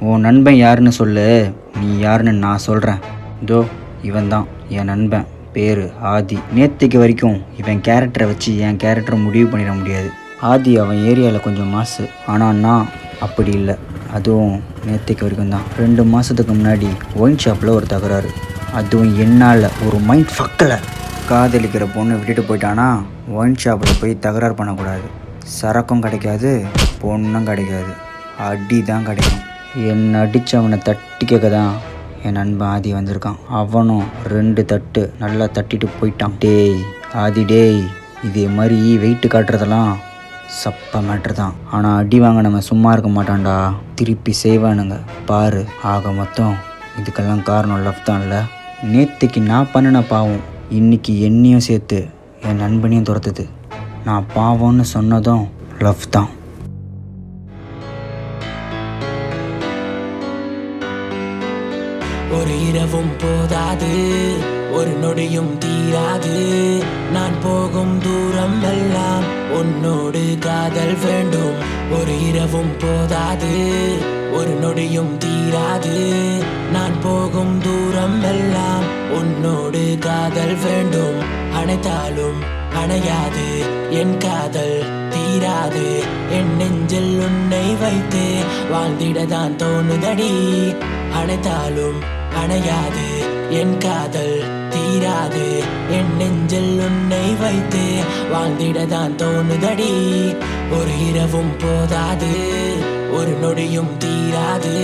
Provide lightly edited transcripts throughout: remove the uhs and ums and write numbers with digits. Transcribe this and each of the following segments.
உன் நண்பன் யாருன்னு சொல்லு, நீ யாருன்னு நான் சொல்கிறேன். இதோ இவன் தான் என் நண்பன், பேர் ஆதி. நேற்றுக்கு வரைக்கும் இவன் கேரக்டரை வச்சு என் கேரக்டரை முடிவு பண்ணிட முடியாது. ஆதி அவன் ஏரியாவில் கொஞ்சம் மாசு, ஆனால் நான் அப்படி இல்லை. அதுவும் நேற்றுக்கு வரைக்கும் தான். 2 மாதத்துக்கு முன்னாடி ஒயின் ஷாப்பில் ஒரு தகராறு. அதுவும் என்னால் ஒரு மைண்ட் ஃபக்கில். காதலிக்கிற பொண்ணை விட்டுட்டு போயிட்டானா ஒயின் ஷாப்பில் போய் தகராறு பண்ணக்கூடாது. சரக்கும் கிடைக்காது, பொண்ணும் கிடைக்காது, அடி தான் கிடைக்கும். என்னை அடித்தவனை தட்டி கேட்க தான் என் நண்பன் ஆதி வந்திருக்கான். அவனும் 2 தட்டு நல்லா தட்டிட்டு போயிட்டான். டேய் ஆதி, டேய், இதே மாதிரி வெயிட்டு காட்டுறதெல்லாம் சப்ப மேட்ரு தான். ஆனால் அடி வாங்க நம்ம சும்மா இருக்க மாட்டான்டா, திருப்பி செய்வானுங்க பாரு. ஆக மொத்தம் இதுக்கெல்லாம் காரணம் லவ் தான். இல்லை, நேற்றுக்கு நான் பண்ணின பாவம் இன்னைக்கு என்னையும் சேர்த்து என் நண்பனையும் துரத்துது. நான் பாவம்னு சொன்னதும் லவ் தான். ஒரு இரவும் போதாது, ஒரு நொடியும் தீராது. நான் போகும் தூரம் எல்லாம் உன்னோடு காதல் வேண்டும். ஒரு இரவும் போதாது, ஒரு நொடியும் தீராது. நான் போகும் தூரம் எல்லாம் உன்னோடு காதல் வேண்டும். அணைத்தாலும் அணையாது என் காதல் தீராது. என் நெஞ்சில் உன்னை வைத்து வாழ்ந்திடதான் தோணுதடி. அணைத்தாலும் அணையாது என் காதல் தீராது. என் நெஞ்சில் உன்னை வைத்து வாழ்ந்திடதான் தோணுதடி. ஒரு இரவும் போதாது, ஒரு நொடியும் தீராது.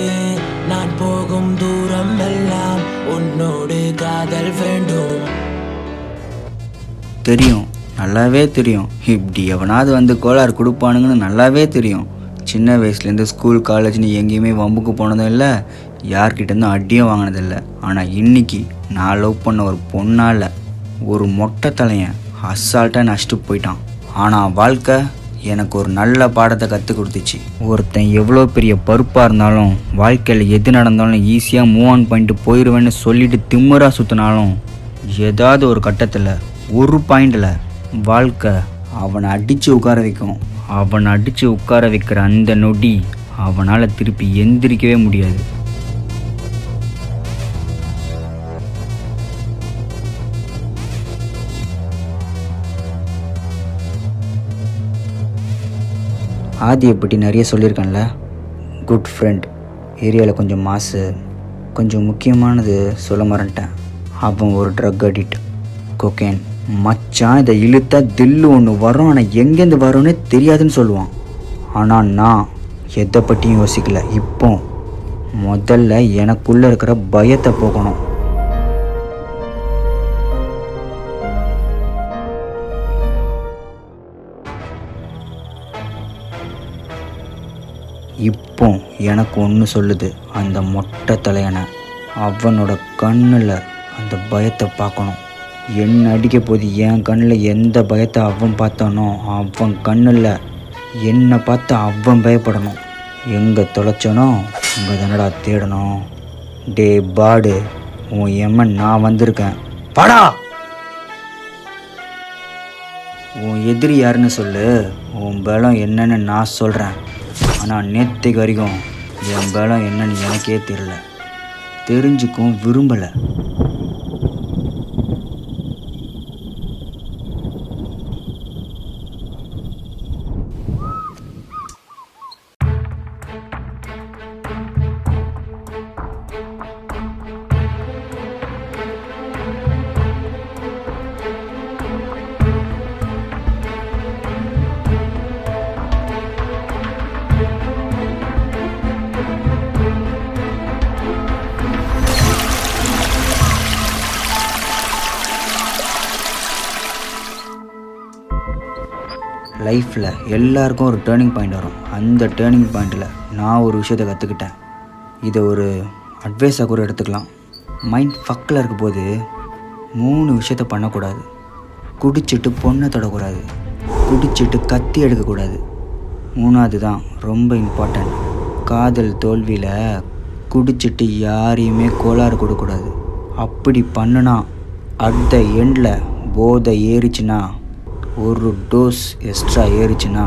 நான் போகும் தூரம் எல்லாம் உன்னோடு காதல் வேண்டும். தெரியும், நல்லாவே தெரியும். இப்படி எவனாவது வந்து கோளாறு கொடுப்பானுங்கன்னு நல்லாவே தெரியும். சின்ன வயசுலேருந்து ஸ்கூல் காலேஜ்னு எங்கேயுமே வம்புக்கு போனதும் இல்லை, யார்கிட்டேருந்தும் அடியும் வாங்கினதில்லை. ஆனால் இன்றைக்கி நான் லவ் பண்ண ஒரு பொண்ணால் ஒரு மொட்டை தலையன் அசால்ட்டாக நஷ்ட்டு போயிட்டான். ஆனால் வாழ்க்கை எனக்கு ஒரு நல்ல பாடத்தை கற்றுக் கொடுத்துச்சு. ஒருத்தன் எவ்வளோ பெரிய பருப்பாக இருந்தாலும் வாழ்க்கையில் எது நடந்தாலும் ஈஸியாக மூவ் ஆன் பண்ணிட்டு போயிடுவேன்னு சொல்லிட்டு திமிரா சுற்றினாலும் ஏதாவது ஒரு கட்டத்தில் ஒரு பாயிண்டில் வாழ்க்கை அவனை அடித்து உட்கார வைக்கும். அவனை அடித்து உட்கார வைக்கிற அந்த நொடி அவனால் திருப்பி எந்திரிக்கவே முடியாது. ஆதியை பற்றி நிறைய சொல்லியிருக்கேன்ல. குட் ஃப்ரெண்ட், ஏரியாவில் கொஞ்சம் மாசு. கொஞ்சம் முக்கியமானது சொல்ல மறந்துட்டேன், அவன் ஒரு ட்ரக் அடிக்ட், கொக்கேன். மச்சான் இதை இழுத்தா தில்லு ஒன்று வரும், ஆனால் எங்கேருந்து வரும்னே தெரியாதுன்னு சொல்லுவான். ஆனால் நான் எதை பற்றியும் யோசிக்கல. இப்போ முதல்ல எனக்குள்ளே இருக்கிற பயத்தை போக்கணும். இப்போ எனக்கு ஒன்று சொல்லுது, அந்த மொட்டை தலையனை அவனோட கண்ணில் அந்த பயத்தை பார்க்கணும். என்ன அடிக்க போது என் கண்ணில் எந்த பயத்தை அவன் பார்த்தானோ அவன் கண்ணில் என்னை பார்த்து அவன் பயப்படணும். எங்கே தொலைச்சனோ அங்கே தானடா தேடணும். டே பாடு, உன் எம்மன் நான் வந்திருக்கேன், படா. உன் எதிரி யாருன்னு சொல்லு, உன் பலம் என்னன்னு நான் சொல்கிறேன். ஆனால் நேற்றுக்கு வரைக்கும் என் பலம் என்னன்னு எனக்கே தெரியல, தெரிஞ்சுக்கும் விரும்பலை. லைஃப்பில் எல்லாருக்கும் ஒரு டேர்னிங் பாயிண்ட் வரும். அந்த டேர்னிங் பாயிண்டில் நான் ஒரு விஷயத்தை கற்றுக்கிட்டேன். இதை ஒரு அட்வைஸாக கூட எடுத்துக்கலாம். மைண்ட் ஃபக்கில் இருக்கும்போது 3 விஷயத்த பண்ணக்கூடாது. குடிச்சிட்டு பொண்ணை தொடக்கூடாது, குடிச்சிட்டு கத்தி எடுக்கக்கூடாது, 3வது தான் ரொம்ப இம்பார்ட்டன்ட், காதல் தோல்வியில் குடிச்சிட்டு யாரையுமே கோளாறு கொடுக்கக்கூடாது. அப்படி பண்ணுனா அட் த எண்டில் போதை ஏறிச்சுன்னா, ஒரு டோஸ் எக்ஸ்ட்ரா ஏறிச்சுன்னா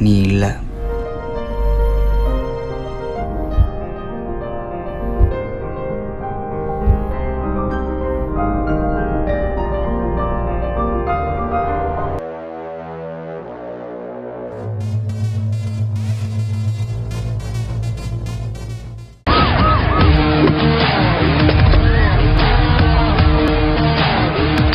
நீ இல்லை.